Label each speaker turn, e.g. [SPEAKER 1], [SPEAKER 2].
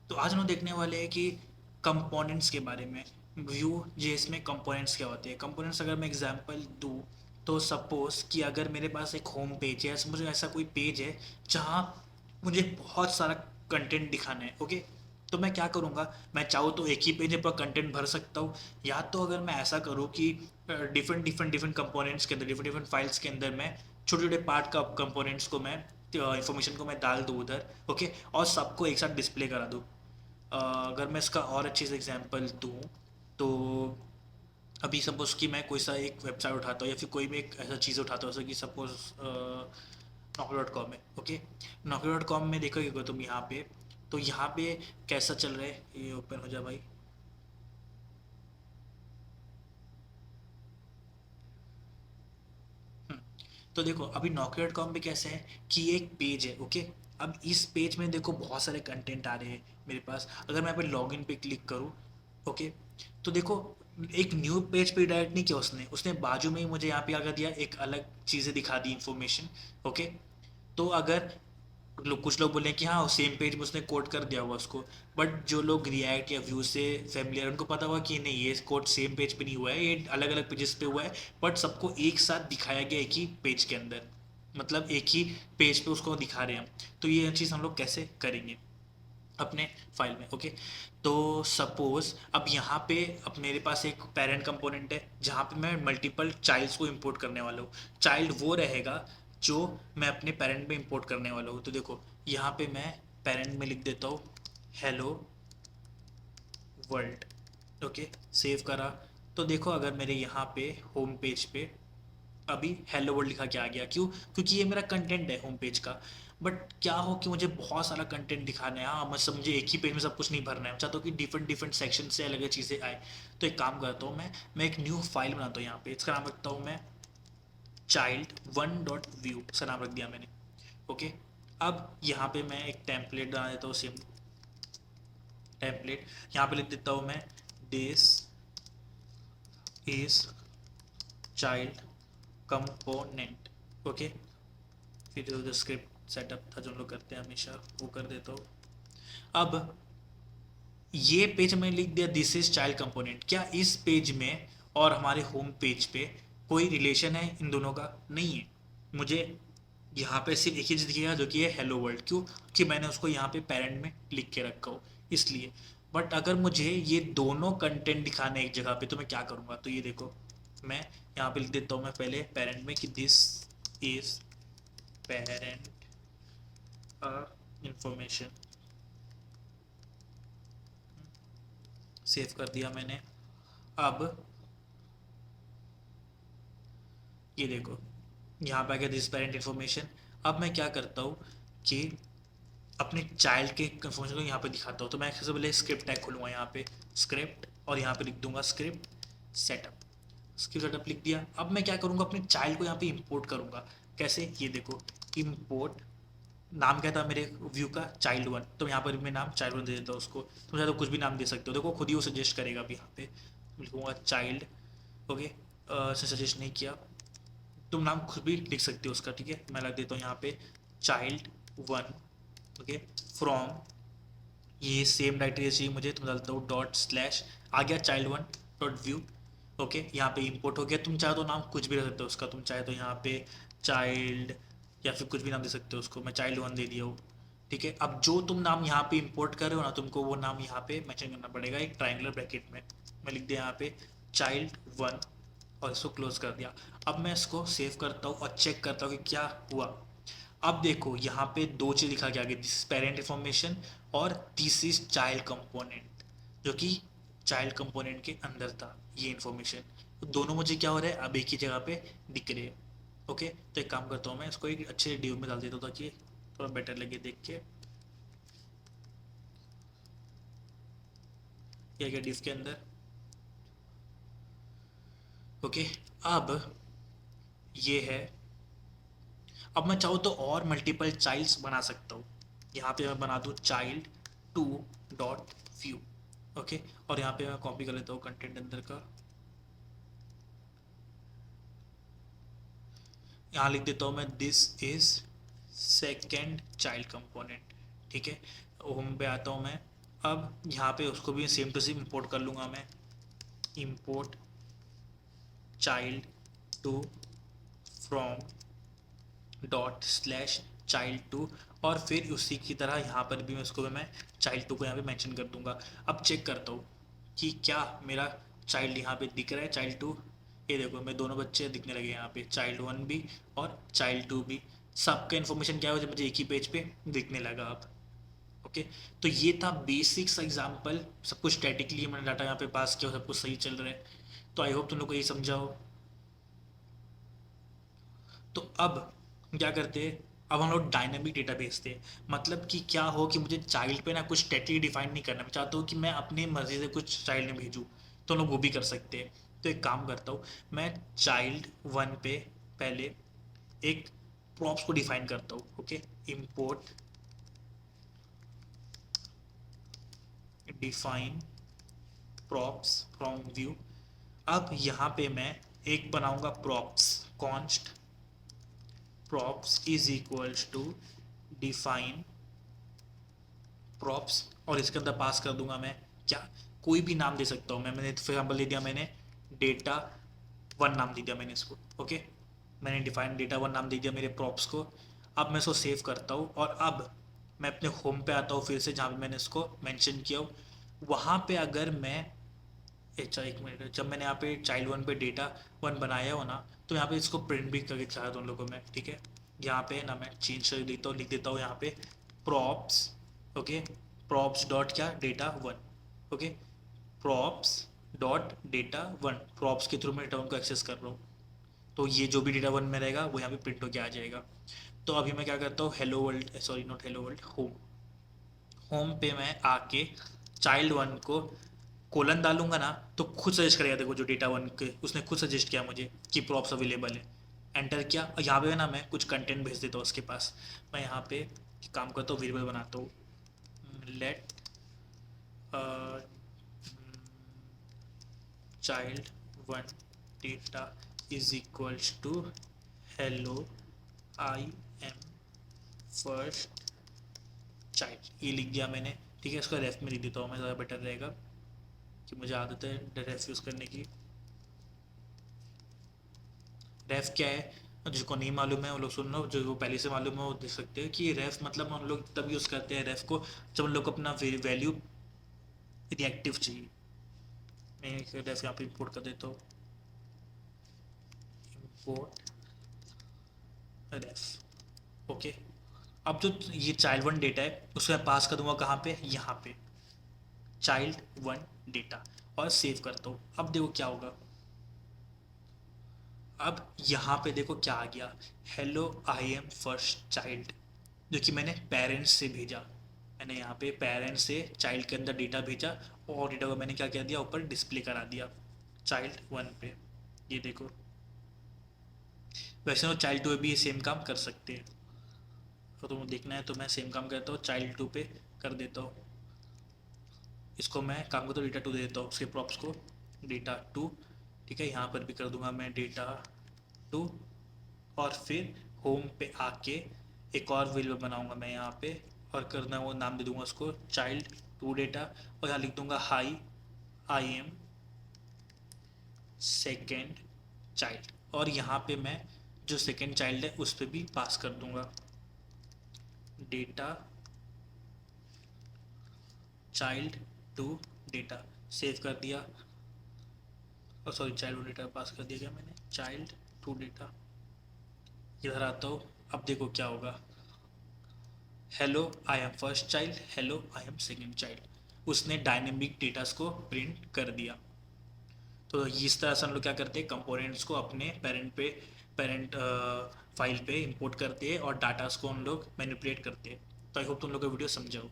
[SPEAKER 1] तो आज हम देखने वाले हैं कि कंपोनेंट्स के बारे में। व्यू जेएस में कंपोनेंट्स क्या होते हैं। कंपोनेंट्स अगर मैं एग्जांपल दूँ तो सपोज कि अगर मेरे पास एक होम पेज है, मुझे ऐसा कोई पेज है जहाँ मुझे बहुत सारा कंटेंट दिखाना है। ओके, तो मैं क्या करूँगा, मैं चाहूँ तो एक ही पेज में पूरा कंटेंट भर सकता हूँ, या तो अगर मैं ऐसा करूँ कि डिफरेंट कंपोनेंट्स के अंदर, डिफरेंट डिफरेंट फाइल्स के अंदर मैं छोटे छोटे पार्ट का कंपोनेंट्स को मैं इंफॉर्मेशन को मैं डाल दूँ उधर। ओके, और सबको एक साथ डिस्प्ले करा दूँ। अगर मैं इसका और अच्छे से एग्जांपल दूँ तो अभी सपोज़ कि मैं कोई सा एक वेबसाइट उठाता हूँ या फिर कोई भी एक ऐसा चीज़ उठाता हूँ, जैसे कि सपोज़ Naukri.com है। ओके, Naukri.com में देखोगे तुम यहाँ पे, तो यहाँ पे कैसा चल रहा है, ये ओपन हो जा भाई। तो देखो अभी Naukri.com पे कैसे है कि एक पेज है। ओके, अब इस पेज में देखो बहुत सारे कंटेंट आ रहे हैं मेरे पास। अगर मैं यहाँ पे लॉगिन पे क्लिक करूँ, ओके, तो देखो एक न्यू पेज पे डायरेक्ट नहीं किया उसने उसने बाजू में ही मुझे यहाँ पे क्या कर दिया, एक अलग चीज़ें दिखा दी, इंफॉर्मेशन। ओके, तो अगर कुछ लोग बोले कि हाँ सेम पेज में उसने कोड कर दिया हुआ उसको, बट जो लोग रिएक्ट या व्यू से फेमिलियर उनको पता हुआ कि नहीं ये कोड सेम पेज पे नहीं हुआ है, ये अलग अलग पेजेस पे हुआ है, बट सबको एक साथ दिखाया गया एक ही पेज के अंदर, मतलब एक ही पेज पे उसको दिखा रहे हैं हम। तो ये चीज़ हम लोग कैसे करेंगे अपने फाइल में। ओके, तो सपोज अब यहाँ पे अब मेरे पास एक पेरेंट कंपोनेंट है जहाँ पे मैं मल्टीपल चाइल्ड्स को इंपोर्ट करने वाला हूँ। चाइल्ड वो रहेगा जो मैं अपने पेरेंट में इंपोर्ट करने वाला हूँ। तो देखो यहाँ पे मैं पेरेंट में लिख देता हूँ हेलो वर्ल्ड। ओके, सेव करा। तो देखो अगर मेरे यहाँ पे होम पेज पे अभी हेलो वर्ल्ड लिखा के आ गया, क्यों? क्योंकि ये मेरा कंटेंट है होम पेज का। बट क्या हो कि मुझे बहुत सारा कंटेंट दिखाना है, हाँ मैं सब, मुझे एक ही पेज में सब कुछ नहीं भरना है, मैं चाहता हूँ कि डिफरेंट डिफरेंट सेक्शन से अलग अलग चीज़ें आए। तो एक काम करता हूँ मैं एक न्यू फाइल बनाता हूँ यहाँ पे, इसका नाम रखता हूँ मैं चाइल्ड वन डॉट व्यू, इसका नाम रख दिया मैंने। ओके, अब यहाँ पे मैं एक टेम्पलेट बना देता हूँ, सेम टेम्पलेट। यहाँ पे लिख देता हूँ मैं this is child component. Okay, फिर जो स्क्रिप्ट सेटअप था जो हम लोग करते हैं हमेशा वो कर देता हूँ। अब ये पेज मैंने लिख दिया दिस इज चाइल्ड कंपोनेंट। क्या इस पेज में और हमारे होम पेज पे कोई रिलेशन है इन दोनों का? नहीं है। मुझे यहाँ पे सिर्फ एक ही चीज़ दिखेगा जो कि है हेलो वर्ल्ड, क्यों कि मैंने उसको यहाँ पे पेरेंट में लिख के रखा हो इसलिए। बट अगर मुझे ये दोनों कंटेंट दिखाने एक जगह पे तो मैं क्या करूँगा, तो ये देखो मैं यहाँ पे लिख देता हूँ मैं पहले पेरेंट में कि this is parent information. Save कर दिया मैंने। अब ये देखो यहाँ पे आ गया दिस पेरेंट इन्फॉर्मेशन। अब मैं क्या करता हूँ कि अपने चाइल्ड के इन्फॉर्मेशन को यहाँ पे दिखाता हूँ। तो मैं सबसे पहले स्क्रिप्ट टैग खोलूँगा यहाँ पे स्क्रिप्ट, और यहाँ पे लिख दूंगा स्क्रिप्ट सेटअप। स्क्रिप्ट सेटअप लिख दिया। अब मैं क्या करूँगा, अपने चाइल्ड को यहाँ पे इंपोर्ट करूँगा। कैसे, ये देखो इंपोर्ट, नाम क्या था मेरे व्यू का, चाइल्ड वन, तो यहाँ पर मैं नाम चाइल्ड वन दे देता हूँ उसको। तुम चाहे तो कुछ भी नाम दे सकते हो, देखो खुद ही वो सजेस्ट करेगा। अभी यहाँ पे लिखूँगा चाइल्ड। ओके, सजेस्ट नहीं किया, तुम नाम खुद भी लिख सकते हो उसका। ठीक है, मैं लग देता हूँ यहाँ पे चाइल्ड वन। ओके, फ्रॉम, ये सेम डायरेक्टरी चाहिए मुझे, तो मैं डालता हूँ डॉट स्लैश, आ गया child one dot view. Okay, यहाँ पे इंपोर्ट हो गया। तुम चाहे तो नाम कुछ भी रख सकते हो उसका, तुम चाहे तो यहाँ पे चाइल्ड या फिर कुछ भी नाम दे सकते हो उसको। मैं चाइल्ड वन दे दिया हूँ। ठीक है, अब जो तुम नाम यहाँ पे इंपोर्ट कर रहे हो ना, तुमको वो नाम यहाँ पे मेंशन करना पड़ेगा एक ट्रायंगुलर ब्रैकेट में। मैं लिख दिया यहाँ पे चाइल्ड वन और इसको क्लोज कर दिया। अब मैं इसको सेव करता हूँ और चेक करता हूँ कि क्या हुआ। अब देखो यहाँ पे दो चीज़ लिखा गया, दिस इज पेरेंट इन्फॉर्मेशन और दिस इज चाइल्ड कंपोनेंट, जो कि चाइल्ड कंपोनेंट के अंदर था ये इन्फॉर्मेशन। दोनों मुझे क्या हो रहा है, अब एक ही जगह पे दिख रहे हैं। ओके, तो एक काम करता हूँ मैं इसको एक अच्छे डिव में डाल देता हूँ ताकि थोड़ा बेटर लगे देख के। क्या क्या डिव के अंदर। ओके, अब ये है। अब मैं चाहूँ तो और मल्टीपल चाइल्ड्स बना सकता हूँ। यहाँ पे मैं बना दूँ child to dot view. Okay, और यहाँ पे मैं कॉपी कर लेता हूँ कंटेंट अंदर का, यहाँ लिख देता हूँ मैं this is second child component. ठीक है, होम पे आता हूँ मैं, अब यहाँ पे उसको भी सेम टू सेम इंपोर्ट कर लूँगा मैं, import child two from dot slash child two, और फिर उसी की तरह यहाँ पर भी मैं उसको मैं चाइल्ड टू को यहाँ पे मेंशन कर दूंगा। अब चेक करता हूँ कि क्या मेरा चाइल्ड यहाँ पे दिख रहा है, चाइल्ड टू। ये देखो मेरे दोनों बच्चे दिखने लगे यहाँ पे, चाइल्ड वन भी और चाइल्ड टू भी। सबका इन्फॉर्मेशन क्या हो जब मुझे एक ही पेज पे दिखने लगा अब। ओके, तो ये था बेसिक्स एग्जाम्पल। सब कुछ स्टैटिकली मैंने डाटा यहाँ पे पास किया, सब कुछ सही चल रहा है। तो आई होप तुम लोग को ये समझा हो। तो अब क्या करते हैं, अब हम लोग डायनेमिक डेटा भेजते हैं। मतलब कि क्या हो कि मुझे चाइल्ड पे ना कुछ स्टैटिक डिफाइन नहीं करना, मैं चाहता हूँ कि मैं अपनी मर्जी से कुछ चाइल्ड में भेजूँ, तो लोग वो भी कर सकते हैं। तो एक काम करता हूँ, मैं चाइल्ड वन पे पहले एक प्रॉप्स को डिफाइन करता हूँ। Okay, import define props from Vue. अब यहाँ पे मैं एक बनाऊंगा props, const props is equals to define props, और इसके अंदर पास कर दूंगा मैं क्या, कोई भी नाम दे सकता हूँ मैं। मैंने फॉर एग्जाम्पल दे दिया मैंने डेटा वन नाम दे दिया मैंने इसको। ओके, मैंने डिफाइन डेटा वन नाम दे दिया मेरे प्रॉप्स को। अब मैं इसको सेव करता हूँ और अब मैं अपने होम पे आता हूँ फिर से, जहाँ पे मैंने इसको मेंशन किया हो। वहाँ पे अगर मैं, अच्छा एक मिनट, जब मैंने यहाँ पे चाइल्ड वन पे डेटा वन बनाया हो ना, तो यहाँ पे इसको प्रिंट भी करके दिखाया था उन लोगों को मैं। ठीक है, यहाँ पे ना मैं चेंज कर देता हूँ, लिख देता हूँ यहाँ पे प्रॉप्स। ओके, प्रॉप्स डॉट क्या, data one. Okay, props dot data one, props के थ्रू मैं डेटा वन को एक्सेस कर रहा हूँ। तो ये जो भी डेटा वन में रहेगा वो यहाँ पे प्रिंट होके आ जाएगा। तो अभी मैं क्या करता हूँ, hello world, sorry not hello world, home, home पे मैं आके चाइल्ड वन को कोलन डालूंगा ना, तो खुद सजेस्ट करेगा। देखो जो डेटा वन के उसने खुद सजेस्ट किया मुझे कि प्रॉप्स अवेलेबल है। एंटर किया, और यहाँ पे ना मैं कुछ कंटेंट भेज देता हूँ उसके पास। मैं यहाँ पे काम करता हूँ, वेरिएबल बनाता हूँ, let child one data is equals to hello I am first child, ये लिख दिया मैंने। ठीक है, इसको रेफ में लिख देता हूँ मैं, ज़्यादा बेटर रहेगा कि मुझे आदत है रेफ यूज़ करने की। रेफ क्या है, जिसको नहीं मालूम है वो लोग सुन लो, जो वो पहले से मालूम है वो देख सकते हैं कि रेफ मतलब हम लोग तब यूज़ करते हैं रेफ को जब हम लोग को अपना वैल्यू रिएक्टिव चाहिए। मैं रेफ यहाँ पे इंपोर्ट कर देता हूँ, इंपोर्ट रेफ। ओके, अब जो ये चाइल्ड वन डेटा है उसको मैं पास कर दूंगा कहाँ पे, यहाँ पे चाइल्ड वन डेटा, और सेव करता हूँ। अब देखो क्या होगा, अब यहाँ पे देखो क्या आ गया, hello I am first child, जो कि मैंने पेरेंट्स से भेजा। मैंने यहाँ पे पेरेंट्स से चाइल्ड के अंदर डेटा भेजा, और डेटा को मैंने क्या कर दिया, ऊपर डिस्प्ले करा दिया चाइल्ड वन पे। ये देखो, वैसे तो चाइल्ड टू पे भी ये सेम काम कर सकते हैं। तो तुम देखना है तो मैं सेम काम करता हूँ, चाइल्ड टू पे कर देता हूँ। इसको मैं काम करता हूँ, डेटा टू दे देता हूँ उसके प्रॉप्स को, डेटा टू। ठीक है, यहाँ पर भी कर दूंगा मैं डेटा टू, और फिर होम पे आके एक और वेरिएबल बनाऊंगा मैं यहाँ पे, और करना वो नाम दे दूंगा उसको चाइल्ड टू डेटा, और यहाँ लिख दूंगा high I am second child, और यहाँ पे मैं जो सेकेंड चाइल्ड है उस पर भी पास कर दूंगा data child two data. Save कर दिया, और sorry child two data pass कर दिया गया मैंने, चाइल्ड टू डेटा। इधर आता हूँ, अब देखो क्या होगा, hello I am first child, hello I M second child, उसने डायनेमिक डेटास को प्रिंट कर दिया। तो इस तरह से हम लोग क्या करते हैं, कंपोनेंट्स को अपने पेरेंट फाइल पे इंपोर्ट करते हैं, और डाटास को हम लोग मैनिपुलेट करते हैं। तो आई होप तुम लोग का वीडियो समझाओ।